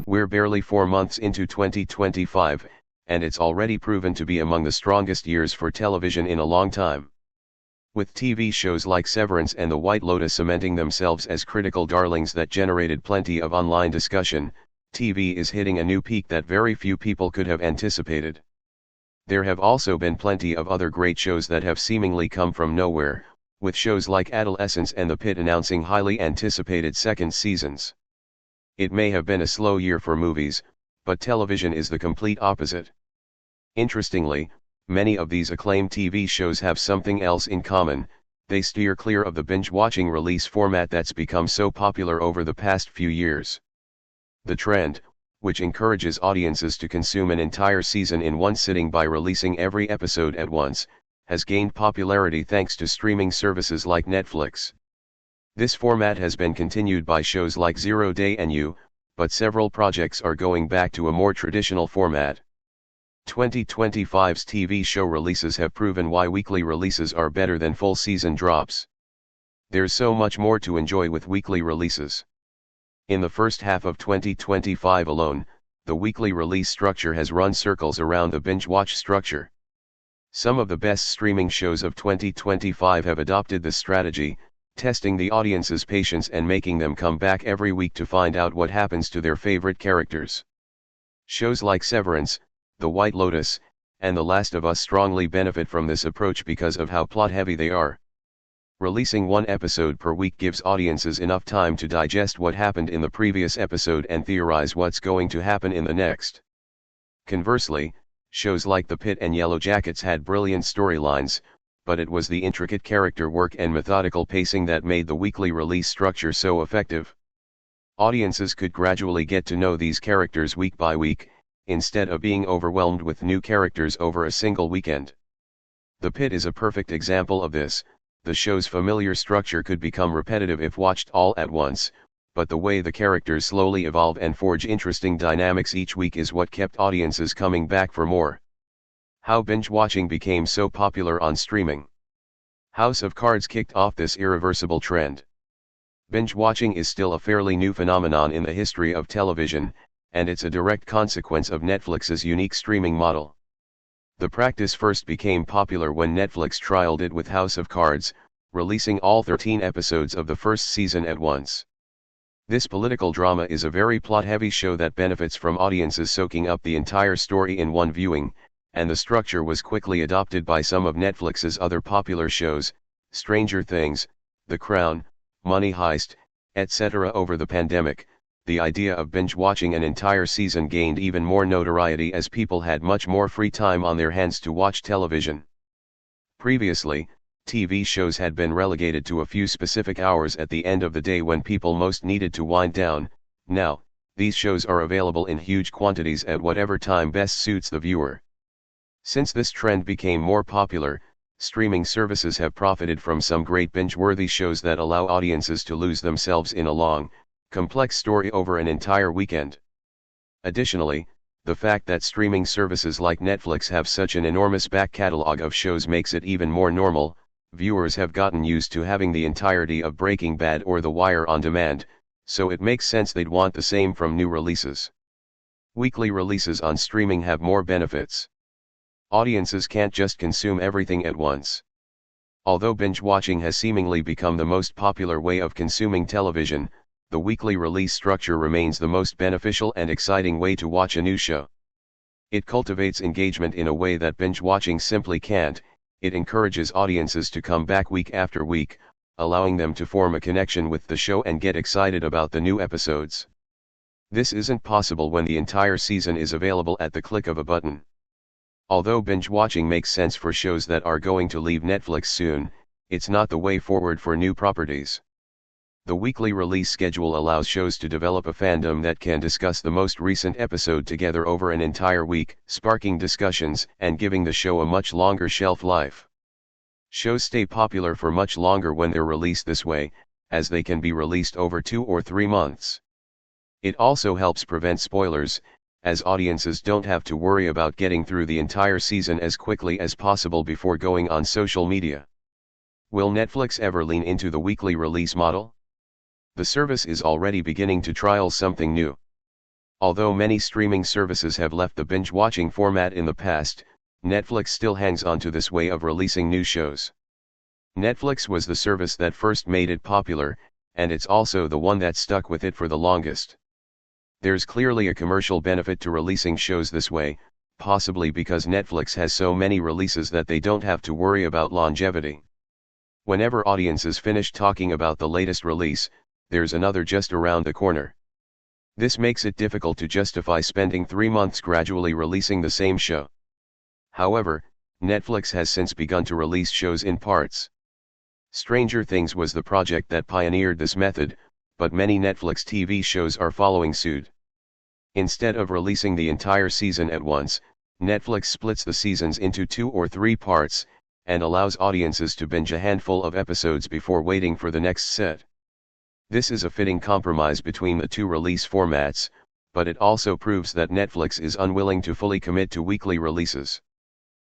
We're barely 4 months into 2025, and it's already proven to be among the strongest years for television in a long time. With TV shows like Severance and The White Lotus cementing themselves as critical darlings that generated plenty of online discussion, TV is hitting a new peak that very few people could have anticipated. There have also been plenty of other great shows that have seemingly come from nowhere, with shows like Adolescence and The Pitt announcing highly anticipated second seasons. It may have been a slow year for movies, but television is the complete opposite. Interestingly, many of these acclaimed TV shows have something else in common: they steer clear of the binge-watching release format that's become so popular over the past few years. The trend, which encourages audiences to consume an entire season in one sitting by releasing every episode at once, has gained popularity thanks to streaming services like Netflix. This format has been continued by shows like Zero Day and You, but several projects are going back to a more traditional format. 2025's TV show releases have proven why weekly releases are better than full season drops. There's so much more to enjoy with weekly releases. In the first half of 2025 alone, the weekly release structure has run circles around the binge-watch structure. Some of the best streaming shows of 2025 have adopted this strategy, testing the audience's patience and making them come back every week to find out what happens to their favorite characters. Shows like Severance, The White Lotus, and The Last of Us strongly benefit from this approach because of how plot-heavy they are. Releasing one episode per week gives audiences enough time to digest what happened in the previous episode and theorize what's going to happen in the next. Conversely, shows like The Pitt and Yellow Jackets had brilliant storylines, but it was the intricate character work and methodical pacing that made the weekly release structure so effective. Audiences could gradually get to know these characters week by week, instead of being overwhelmed with new characters over a single weekend. The Pitt is a perfect example of this. The show's familiar structure could become repetitive if watched all at once, but the way the characters slowly evolve and forge interesting dynamics each week is what kept audiences coming back for more. How binge-watching became so popular on streaming. House of Cards kicked off this irreversible trend. Binge-watching is still a fairly new phenomenon in the history of television, and it's a direct consequence of Netflix's unique streaming model. The practice first became popular when Netflix trialed it with House of Cards, releasing all 13 episodes of the first season at once. This political drama is a very plot-heavy show that benefits from audiences soaking up the entire story in one viewing, and the structure was quickly adopted by some of Netflix's other popular shows, Stranger Things, The Crown, Money Heist, etc. Over the pandemic, the idea of binge-watching an entire season gained even more notoriety as people had much more free time on their hands to watch television. Previously, TV shows had been relegated to a few specific hours at the end of the day when people most needed to wind down. Now, these shows are available in huge quantities at whatever time best suits the viewer. Since this trend became more popular, streaming services have profited from some great binge-worthy shows that allow audiences to lose themselves in a long, complex story over an entire weekend. Additionally, the fact that streaming services like Netflix have such an enormous back catalog of shows makes it even more normal. Viewers have gotten used to having the entirety of Breaking Bad or The Wire on demand, so it makes sense they'd want the same from new releases. Weekly releases on streaming have more benefits. Audiences can't just consume everything at once. Although binge-watching has seemingly become the most popular way of consuming television, the weekly release structure remains the most beneficial and exciting way to watch a new show. It cultivates engagement in a way that binge-watching simply can't. It encourages audiences to come back week after week, allowing them to form a connection with the show and get excited about the new episodes. This isn't possible when the entire season is available at the click of a button. Although binge-watching makes sense for shows that are going to leave Netflix soon, it's not the way forward for new properties. The weekly release schedule allows shows to develop a fandom that can discuss the most recent episode together over an entire week, sparking discussions and giving the show a much longer shelf life. Shows stay popular for much longer when they're released this way, as they can be released over 2 or 3 months. It also helps prevent spoilers, as audiences don't have to worry about getting through the entire season as quickly as possible before going on social media. Will Netflix ever lean into the weekly release model? The service is already beginning to trial something new. Although many streaming services have left the binge-watching format in the past, Netflix still hangs on to this way of releasing new shows. Netflix was the service that first made it popular, and it's also the one that stuck with it for the longest. There's clearly a commercial benefit to releasing shows this way, possibly because Netflix has so many releases that they don't have to worry about longevity. Whenever audiences finish talking about the latest release, there's another just around the corner. This makes it difficult to justify spending 3 months gradually releasing the same show. However, Netflix has since begun to release shows in parts. Stranger Things was the project that pioneered this method, but many Netflix TV shows are following suit. Instead of releasing the entire season at once, Netflix splits the seasons into 2 or 3 parts, and allows audiences to binge a handful of episodes before waiting for the next set. This is a fitting compromise between the two release formats, but it also proves that Netflix is unwilling to fully commit to weekly releases.